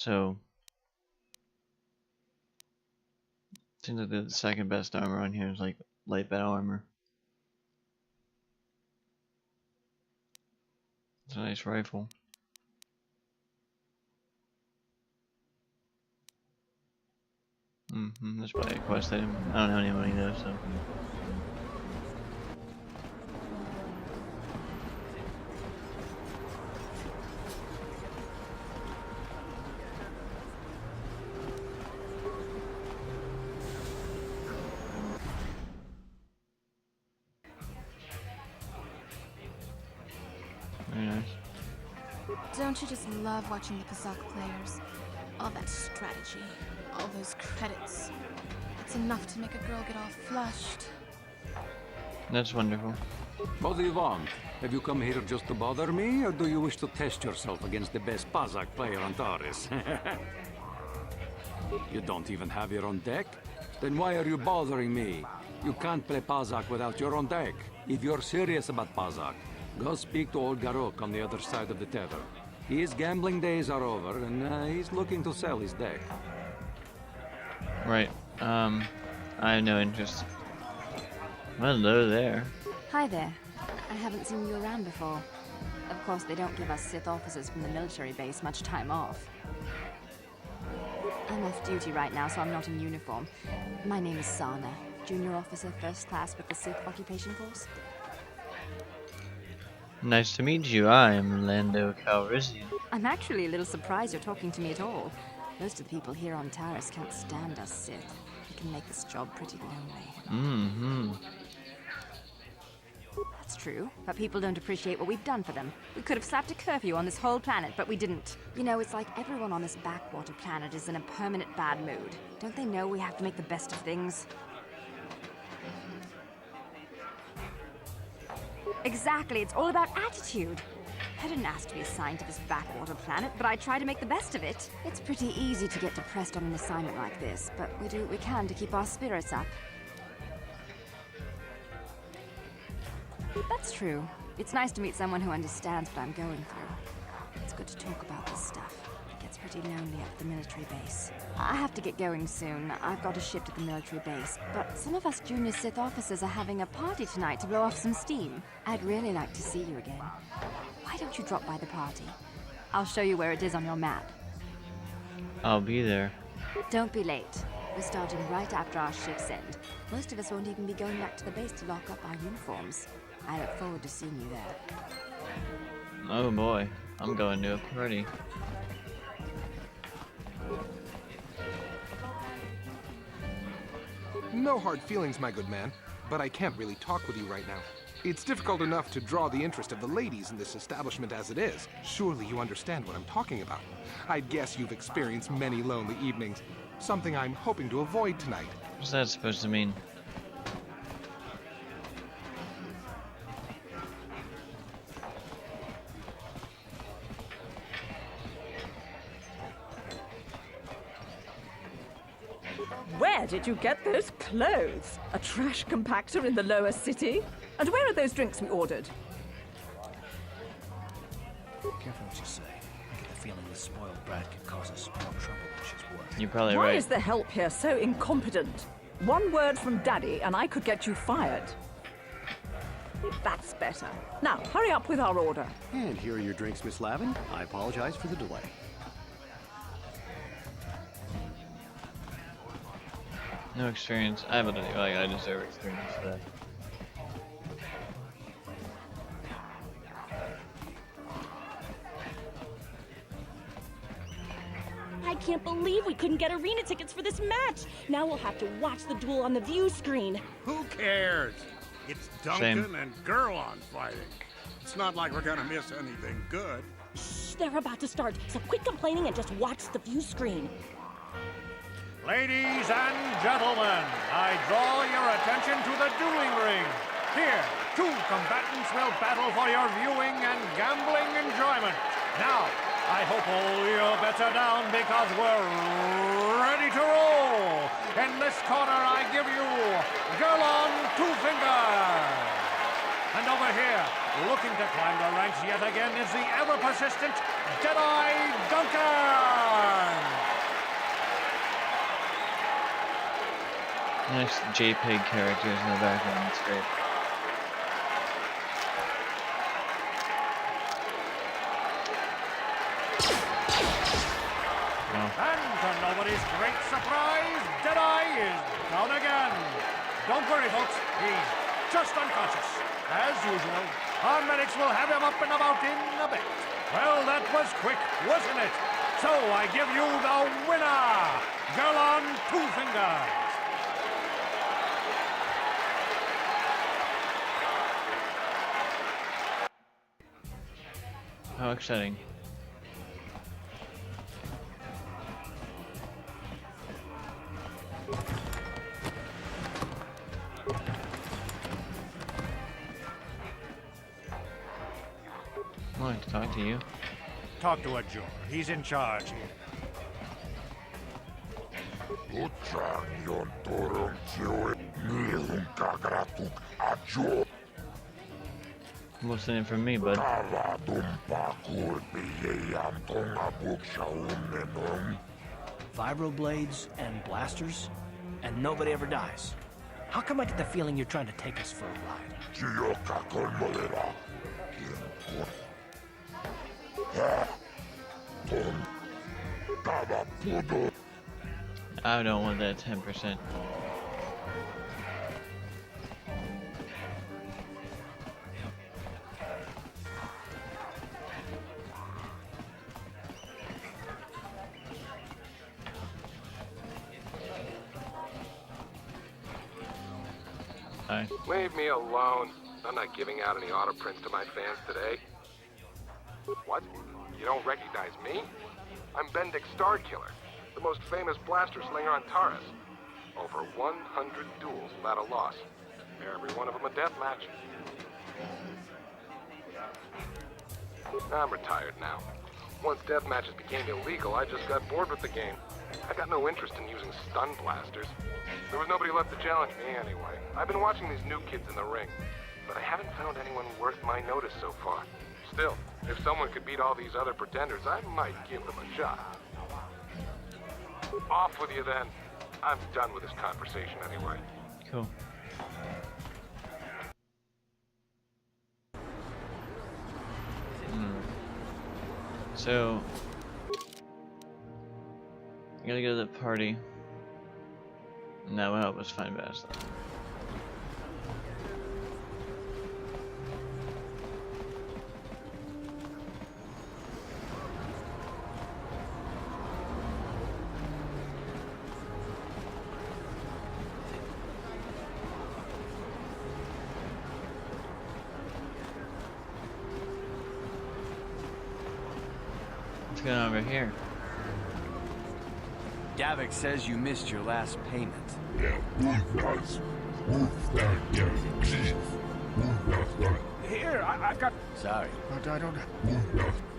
So seems like the second best armor on here is like light battle armor. It's a nice rifle. That's probably a quest item. I don't know any money though, so. Very nice. Don't you just love watching the KotOR players? All that strategy, all those credits. It's enough to make a girl get all flushed. That's wonderful. What do you want? Have you come here just to bother me, or do you wish to test yourself against the best Pazak player on Taurus? You don't even have your own deck? Then why are you bothering me? You can't play Pazak without your own deck. If you're serious about Pazak, go speak to old Garok on the other side of the tether. His gambling days are over, and he's looking to sell his deck. Right. I have no interest. Hello there. Hi there. I haven't seen you around before. Of course, they don't give us Sith officers from the military base much time off. I'm off duty right now, so I'm not in uniform. My name is Sana, junior officer, first class with the Sith occupation force. Nice to meet you. I am Lando Calrissian. I'm actually a little surprised you're talking to me at all. Most of the people here on Taurus can't stand us Sith. It can make this job pretty lonely. That's true, but people don't appreciate what we've done for them. We could have slapped a curfew on this whole planet, but we didn't. You know, it's like everyone on this backwater planet is in a permanent bad mood. Don't they know we have to make the best of things? Exactly, it's all about attitude. I didn't ask to be assigned to this backwater planet, but I try to make the best of it. It's pretty easy to get depressed on an assignment like this, but we do what we can to keep our spirits up. That's true. It's nice to meet someone who understands what I'm going through. It's good to talk about this stuff. It gets pretty lonely at the military base. I have to get going soon. I've got a shift at the military base, but some of us junior Sith officers are having a party tonight to blow off some steam. I'd really like to see you again. Why don't you drop by the party? I'll show you where it is on your map. I'll be there. Don't be late. We're starting right after our shift's end. Most of us won't even be going back to the base to lock up our uniforms. I look forward to seeing you there. Oh boy, I'm going to a party. No hard feelings, my good man, but I can't really talk with you right now. It's difficult enough to draw the interest of the ladies in this establishment as it is. Surely you understand what I'm talking about. I'd guess you've experienced many lonely evenings, something I'm hoping to avoid tonight. What's that supposed to mean? Where did you get those clothes? A trash compactor in the lower city? And where are those drinks we ordered? Careful what you say. I get the feeling this spoiled brat could cause us more trouble than she's worth. You're probably Why right. is the help here so incompetent? One word from Daddy and I could get you fired. That's better. Now, hurry up with our order. And here are your drinks, Miss Lavin. I apologize for the delay. No experience. I haven't any. Like, I deserve experience for that. I can't believe we couldn't get arena tickets for this match. Now we'll have to watch the duel on the view screen. Who cares? It's Duncan and Gurlon fighting. It's not like we're gonna miss anything good. Shh, they're about to start, so quit complaining and just watch the view screen. Ladies and gentlemen, I draw your attention to the dueling ring. Here, two combatants will battle for your viewing and gambling enjoyment. Now, I hope all your bets are down because we're ready to roll. In this corner, I give you Gurlon Two Fingers. And over here, looking to climb the ranks yet again, is the ever-persistent Jedi Duncan. Nice JPEG characters in the background, that's great. And to nobody's great surprise, Deadeye is down again. Don't worry, folks. He's just unconscious. As usual, our medics will have him up and about in a bit. Well, that was quick, wasn't it? So I give you the winner, Girl on Two Fingers. How exciting. I'd like to talk to you. Talk to a Joe. He's in charge here. What's the name for me, bud? Vibroblades and blasters, and nobody ever dies. How come I get the feeling you're trying to take us for a ride? I don't want that 10%. Hi. Leave me alone. I'm not giving out any auto prints to my fans today. What? You don't recognize me? I'm Bendick Starkiller, the most famous blaster slinger on Taurus. Over 100 duels without a loss. Every one of them a death match. I'm retired now. Once death matches became illegal, I just got bored with the game. I got no interest in using stun blasters. There was nobody left to challenge me anyway. I've been watching these new kids in the ring, but I haven't found anyone worth my notice so far. Still, if someone could beat all these other pretenders, I might give them a shot. Off with you then. I'm done with this conversation anyway. Cool. So, I gotta go to the party, and that will help us find Basil. What's going on over here? Davik says you missed your last payment. Here, I've got... Sorry. But I don't...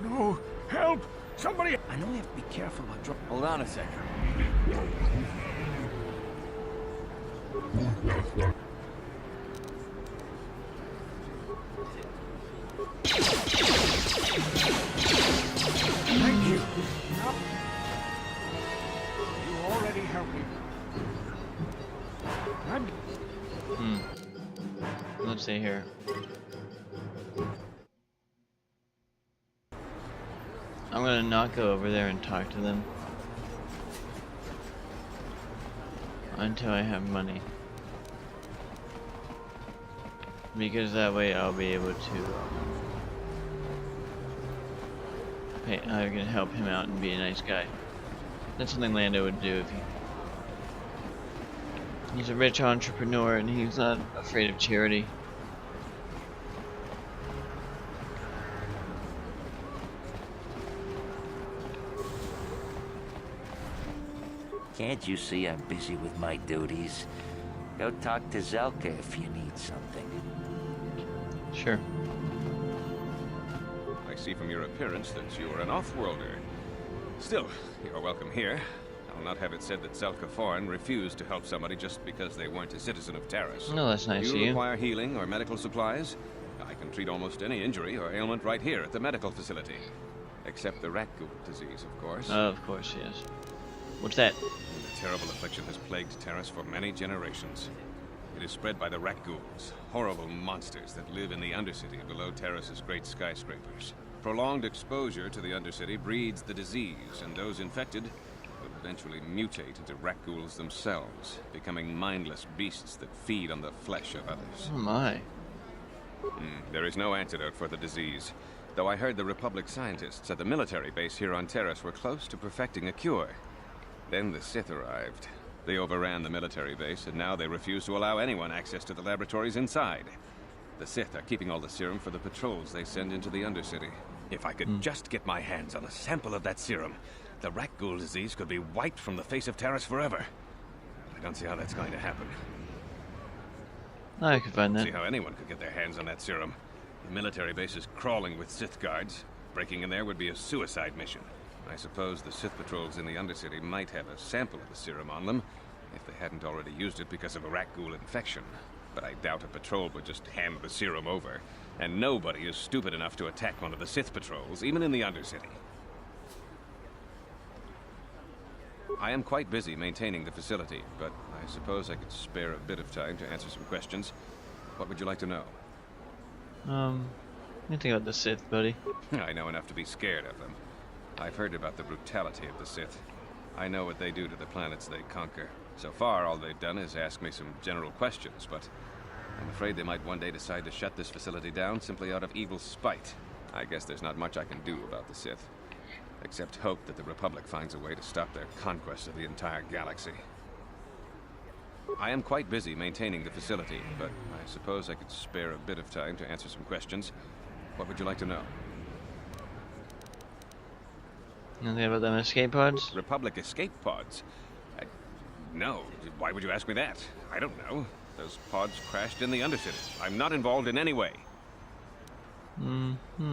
No! Help! Somebody... I know you have to be careful about Hold on a second. Thank you. No. You already helped me. Let's see here. I'm gonna not go over there and talk to them until I have money, because that way I'll be able to I can help him out and be a nice guy. That's something Lando would do if he's a rich entrepreneur and he's not afraid of charity. Can't you see I'm busy with my duties? Go talk to Zelka if you need something. Sure. I see from your appearance that you are an off-worlder. Still, you're welcome here. I'll not have it said that Zelka Foreign refused to help somebody just because they weren't a citizen of Taris. No, that's nice of you you. require healing or medical supplies? I can treat almost any injury or ailment right here at the medical facility. Except the rat ghoul disease, of course. Of course, yes. What's that? The terrible affliction has plagued Terrace for many generations. It is spread by the rat ghouls, horrible monsters that live in the Undercity below Terrace's great skyscrapers. Prolonged exposure to the Undercity breeds the disease, and those infected will eventually mutate into rat ghouls themselves, becoming mindless beasts that feed on the flesh of others. Oh my. There is no antidote for the disease, though I heard the Republic scientists at the military base here on Terrace were close to perfecting a cure. Then the Sith arrived. They overran the military base, and now they refuse to allow anyone access to the laboratories inside. The Sith are keeping all the serum for the patrols they send into the Undercity. If I could just get my hands on a sample of that serum, the rat ghoul disease could be wiped from the face of Terrace forever. I don't see how that's going to happen. I can find that. See how anyone could get their hands on that serum. The military base is crawling with Sith guards. Breaking in there would be a suicide mission. I suppose the Sith patrols in the Undercity might have a sample of the serum on them, if they hadn't already used it because of a rat ghoul infection. But I doubt a patrol would just hand the serum over. And nobody is stupid enough to attack one of the Sith patrols, even in the Undercity. I am quite busy maintaining the facility, but I suppose I could spare a bit of time to answer some questions. What would you like to know? Anything about the Sith, buddy? I know enough to be scared of them. I've heard about the brutality of the Sith. I know what they do to the planets they conquer. So far, all they've done is ask me some general questions, but I'm afraid they might one day decide to shut this facility down simply out of evil spite. I guess there's not much I can do about the Sith, except hope that the Republic finds a way to stop their conquest of the entire galaxy. I am quite busy maintaining the facility, but I suppose I could spare a bit of time to answer some questions. What would you like to know? Anything about them escape pods? Republic escape pods? No. Why would you ask me that? I don't know. Those pods crashed in the Undercity. I'm not involved in any way. The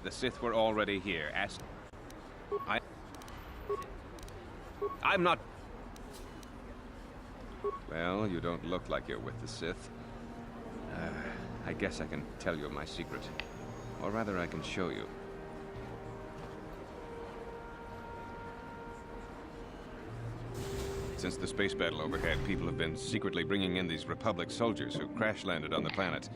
Sith were already here. I'm not... Well, you don't look like you're with the Sith. I guess I can tell you my secret. Or rather, I can show you. Since the space battle overhead, people have been secretly bringing in these Republic soldiers who crash-landed on the planet.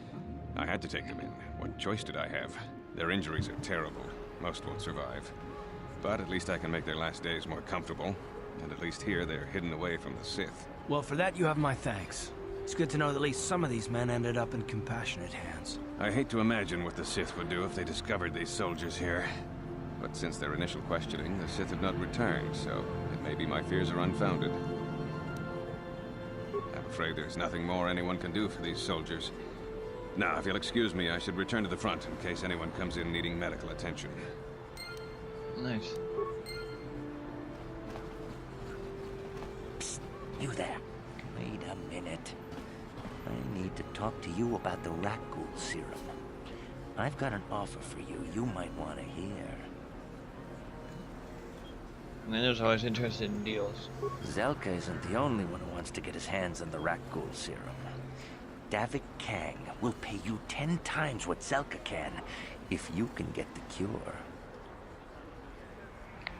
I had to take them in. What choice did I have? Their injuries are terrible. Most won't survive. But at least I can make their last days more comfortable. And at least here, they're hidden away from the Sith. Well, for that, you have my thanks. It's good to know that at least some of these men ended up in compassionate hands. I hate to imagine what the Sith would do if they discovered these soldiers here. But since their initial questioning, the Sith have not returned, so it may be my fears are unfounded. I'm afraid there's nothing more anyone can do for these soldiers. Now, if you'll excuse me, I should return to the front in case anyone comes in needing medical attention. Nice. Psst, you there. Wait a minute. I need to talk to you about the rat ghoul serum. I've got an offer for you might want to hear. Lando's always interested in deals. Zelka isn't the only one who wants to get his hands on the rat ghoul serum. Davik Kang will pay you 10 times what Zelka can if you can get the cure.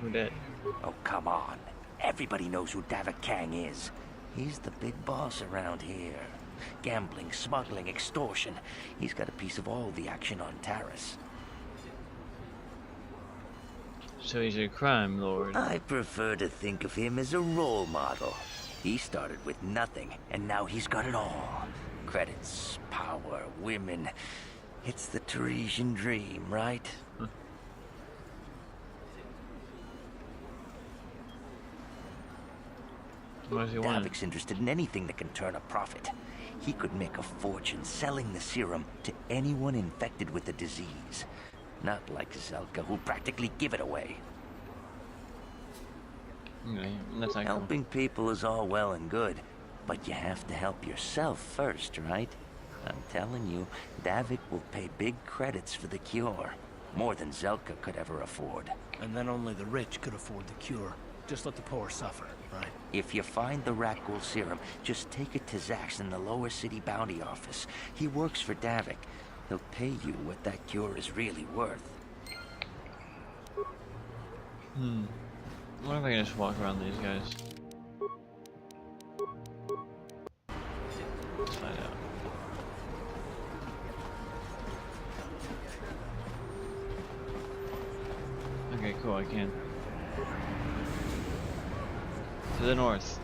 Who that? Oh, come on. Everybody knows who Davik Kang is. He's the big boss around here. Gambling, smuggling, extortion. He's got a piece of all the action on Taris. So he's a crime lord. I prefer to think of him as a role model. He started with nothing, and now he's got it all. Credits, power, women. It's the Teresian dream, right? What does he want? Davik's interested in anything that can turn a profit. He could make a fortune selling the serum to anyone infected with the disease. Not like Zelka, who'll practically give it away. Okay, that's not Helping people is all well and good, but you have to help yourself first, right? I'm telling you, Davik will pay big credits for the cure. More than Zelka could ever afford. And then only the rich could afford the cure. Just let the poor suffer, right? If you find the rat ghoul serum, just take it to Zax in the lower city bounty office. He works for Davik. He'll pay you what that cure is really worth. I wonder if I can just walk around these guys. Let's find out. Okay, cool, I can. To the north.